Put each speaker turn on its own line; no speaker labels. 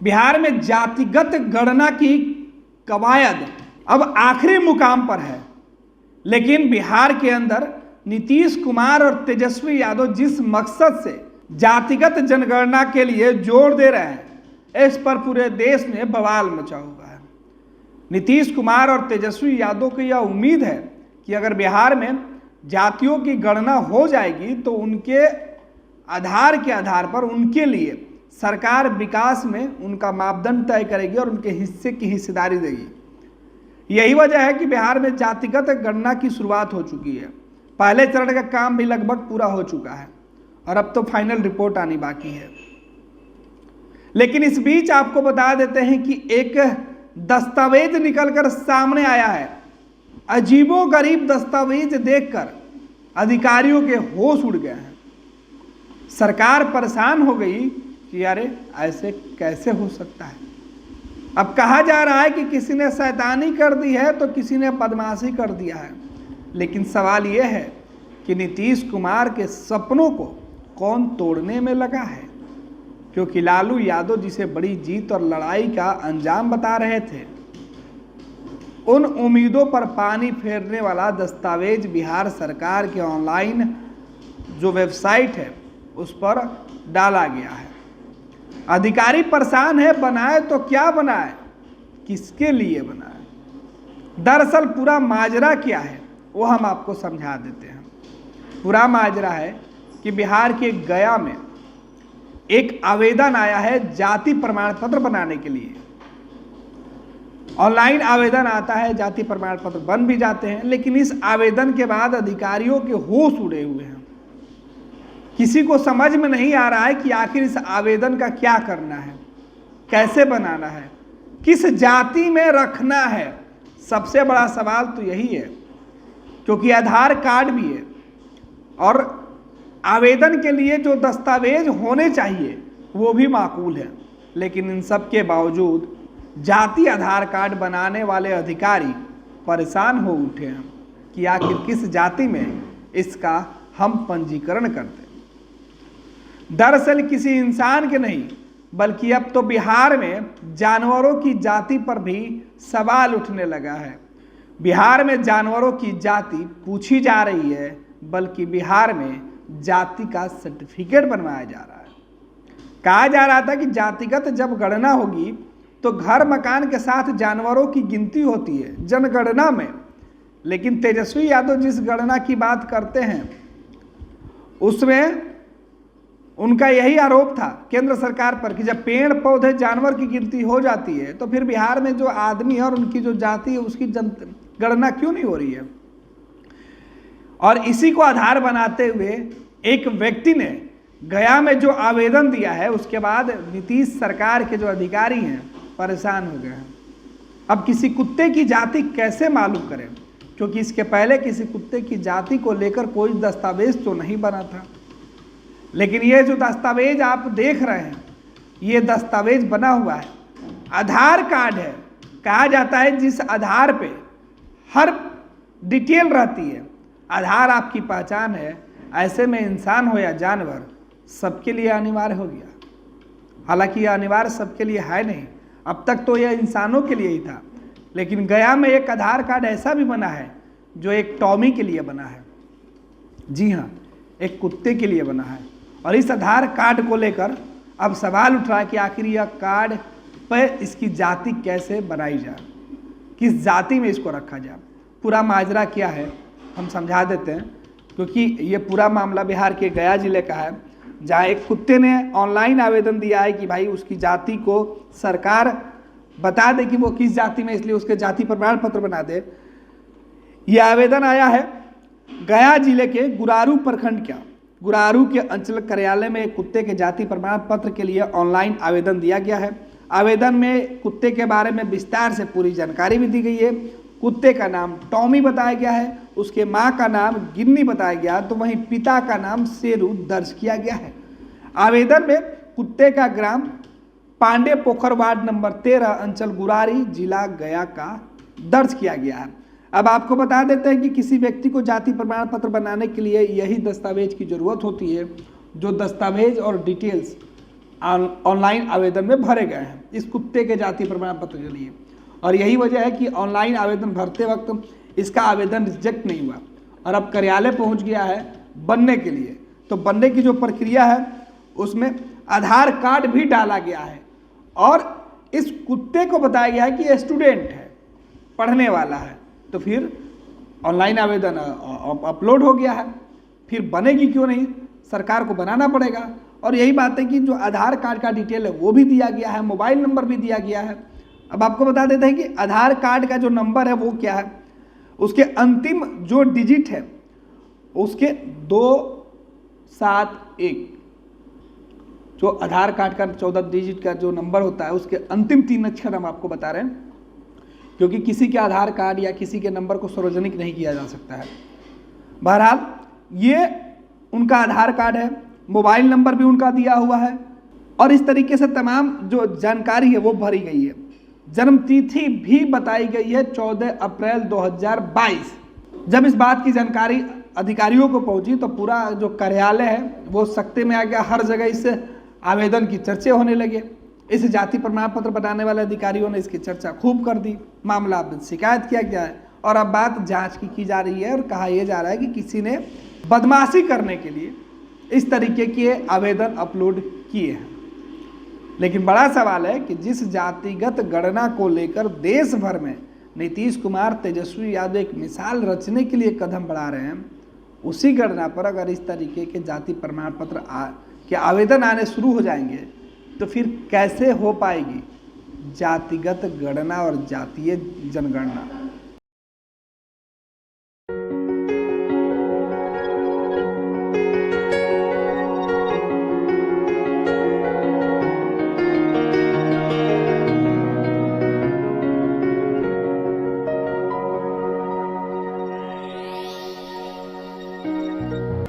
बिहार में जातिगत गणना की कवायद अब आखिरी मुकाम पर है, लेकिन बिहार के अंदर नीतीश कुमार और तेजस्वी यादव जिस मकसद से जातिगत जनगणना के लिए जोर दे रहे हैं, इस पर पूरे देश में बवाल मचा हुआ है। नीतीश कुमार और तेजस्वी यादव को यह उम्मीद है कि अगर बिहार में जातियों की गणना हो जाएगी तो उनके आधार के आधार पर उनके लिए सरकार विकास में उनका मापदंड तय करेगी और उनके हिस्से की हिस्सेदारी देगी। यही वजह है कि बिहार में जातिगत गणना की शुरुआत हो चुकी है। पहले चरण का काम भी लगभग पूरा हो चुका है और अब तो फाइनल रिपोर्ट आनी बाकी है। लेकिन इस बीच आपको बता देते हैं कि एक दस्तावेज निकलकर सामने आया है। अजीबोगरीब दस्तावेज देखकर अधिकारियों के होश उड़ गए हैं। सरकार परेशान हो गई कि अरे ऐसे कैसे हो सकता है। अब कहा जा रहा है कि किसी ने शैतानी कर दी है तो किसी ने बदमाशी कर दिया है, लेकिन सवाल यह है कि नीतीश कुमार के सपनों को कौन तोड़ने में लगा है, क्योंकि लालू यादव जिसे बड़ी जीत और लड़ाई का अंजाम बता रहे थे, उन उम्मीदों पर पानी फेरने वाला दस्तावेज बिहार सरकार के ऑनलाइन जो वेबसाइट है उस पर डाला गया है। अधिकारी परेशान है, बनाए तो क्या बनाए, किसके लिए बनाए। दरअसल पूरा माजरा क्या है वो हम आपको समझा देते हैं। पूरा माजरा है कि बिहार के गया में एक आवेदन आया है जाति प्रमाण पत्र बनाने के लिए। ऑनलाइन आवेदन आता है, जाति प्रमाण पत्र बन भी जाते हैं, लेकिन इस आवेदन के बाद अधिकारियों के होश उड़े हुए हैं। किसी को समझ में नहीं आ रहा है कि आखिर इस आवेदन का क्या करना है, कैसे बनाना है, किस जाति में रखना है। सबसे बड़ा सवाल तो यही है, क्योंकि आधार कार्ड भी है और आवेदन के लिए जो दस्तावेज होने चाहिए वो भी माकूल है, लेकिन इन सब के बावजूद जाति आधार कार्ड बनाने वाले अधिकारी परेशान हो उठे हैं कि आखिर किस जाति में इसका हम पंजीकरण करते। दरअसल किसी इंसान के नहीं, बल्कि अब तो बिहार में जानवरों की जाति पर भी सवाल उठने लगा है। बिहार में जानवरों की जाति पूछी जा रही है, बल्कि बिहार में जाति का सर्टिफिकेट बनवाया जा रहा है। कहा जा रहा था कि जातिगत जब गणना होगी तो घर मकान के साथ जानवरों की गिनती होती है जनगणना में, लेकिन तेजस्वी यादव जिस गणना की बात करते हैं उसमें उनका यही आरोप था केंद्र सरकार पर कि जब पेड़ पौधे जानवर की गिनती हो जाती है तो फिर बिहार में जो आदमी है और उनकी जो जाति है उसकी गणना क्यों नहीं हो रही है। और इसी को आधार बनाते हुए एक व्यक्ति ने गया में जो आवेदन दिया है, उसके बाद नीतीश सरकार के जो अधिकारी हैं परेशान हो गए हैं। अब किसी कुत्ते की जाति कैसे मालूम करें, क्योंकि इसके पहले किसी कुत्ते की जाति को लेकर कोई दस्तावेज तो नहीं बना था। लेकिन ये जो दस्तावेज आप देख रहे हैं, ये दस्तावेज बना हुआ है, आधार कार्ड है। कहा जाता है जिस आधार पे हर डिटेल रहती है, आधार आपकी पहचान है, ऐसे में इंसान हो या जानवर सबके लिए अनिवार्य हो गया। हालांकि यह अनिवार्य सबके लिए है नहीं, अब तक तो यह इंसानों के लिए ही था, लेकिन गया में एक आधार कार्ड ऐसा भी बना है जो एक टॉमी के लिए बना है। जी हाँ, एक कुत्ते के लिए बना है। और इस आधार कार्ड को लेकर अब सवाल उठ रहा है कि आखिर यह कार्ड पर इसकी जाति कैसे बनाई जाए, किस जाति में इसको रखा जाए। पूरा माजरा क्या है हम समझा देते हैं, क्योंकि ये पूरा मामला बिहार के गया जिले का है, जहाँ एक कुत्ते ने ऑनलाइन आवेदन दिया है कि भाई उसकी जाति को सरकार बता दे कि वो किस जाति में, इसलिए उसके जाति प्रमाण पत्र बना दे। यह आवेदन आया है गया जिले के गुरारू प्रखंड का गुरारू के अंचल कार्यालय में एक कुत्ते के जाति प्रमाण पत्र के लिए ऑनलाइन आवेदन दिया गया है। आवेदन में कुत्ते के बारे में विस्तार से पूरी जानकारी भी दी गई है। कुत्ते का नाम टॉमी बताया गया है, उसके माँ का नाम गिन्नी बताया गया, तो वहीं पिता का नाम शेरू दर्ज किया गया है। आवेदन में कुत्ते का ग्राम पांडे पोखर वार्ड नंबर 13 अंचल गुरारी जिला गया का दर्ज किया गया है। अब आपको बता देते हैं कि किसी व्यक्ति को जाति प्रमाण पत्र बनाने के लिए यही दस्तावेज की जरूरत होती है, जो दस्तावेज और डिटेल्स ऑनलाइन आवेदन में भरे गए हैं इस कुत्ते के जाति प्रमाण पत्र के लिए। और यही वजह है कि ऑनलाइन आवेदन भरते वक्त इसका आवेदन रिजेक्ट नहीं हुआ और अब कार्यालय पहुंच गया है बनने के लिए। तो बनने की जो प्रक्रिया है उसमें आधार कार्ड भी डाला गया है और इस कुत्ते को बताया गया है कि ये स्टूडेंट है, पढ़ने वाला है। तो फिर ऑनलाइन आवेदन अपलोड हो गया है, फिर बनेगी क्यों नहीं, सरकार को बनाना पड़ेगा। और यही बात है कि जो आधार कार्ड का डिटेल है वो भी दिया गया है, मोबाइल नंबर भी दिया गया है। अब आपको बता देते हैं कि आधार कार्ड का जो नंबर है वो क्या है, उसके अंतिम जो डिजिट है उसके 271, जो आधार कार्ड का 14 डिजिट का जो नंबर होता है उसके अंतिम 3 अक्षर हम आपको बता रहे हैं, क्योंकि किसी के आधार कार्ड या किसी के नंबर को सार्वजनिक नहीं किया जा सकता है। बहरहाल ये उनका आधार कार्ड है, मोबाइल नंबर भी उनका दिया हुआ है और इस तरीके से तमाम जो जानकारी है वो भरी गई है। जन्म तिथि भी बताई गई है 14 अप्रैल 2022। जब इस बात की जानकारी अधिकारियों को पहुंची तो पूरा जो कार्यालय है वो सख्ते में आ गया, हर जगह इस आवेदन की चर्चे होने लगे। इस जाति प्रमाण पत्र बनाने वाले अधिकारियों ने इसकी चर्चा खूब कर दी, मामला शिकायत किया गया है और अब बात जांच की जा रही है और कहा यह जा रहा है कि किसी ने बदमाशी करने के लिए इस तरीके के आवेदन अपलोड किए हैं। लेकिन बड़ा सवाल है कि जिस जातिगत गणना को लेकर देश भर में नीतीश कुमार, तेजस्वी यादव एक मिसाल रचने के लिए कदम बढ़ा रहे हैं, उसी गणना पर अगर इस तरीके के जाति प्रमाण पत्र के आवेदन आने शुरू हो जाएंगे तो फिर कैसे हो पाएगी जातिगत गणना और जातीय जनगणना।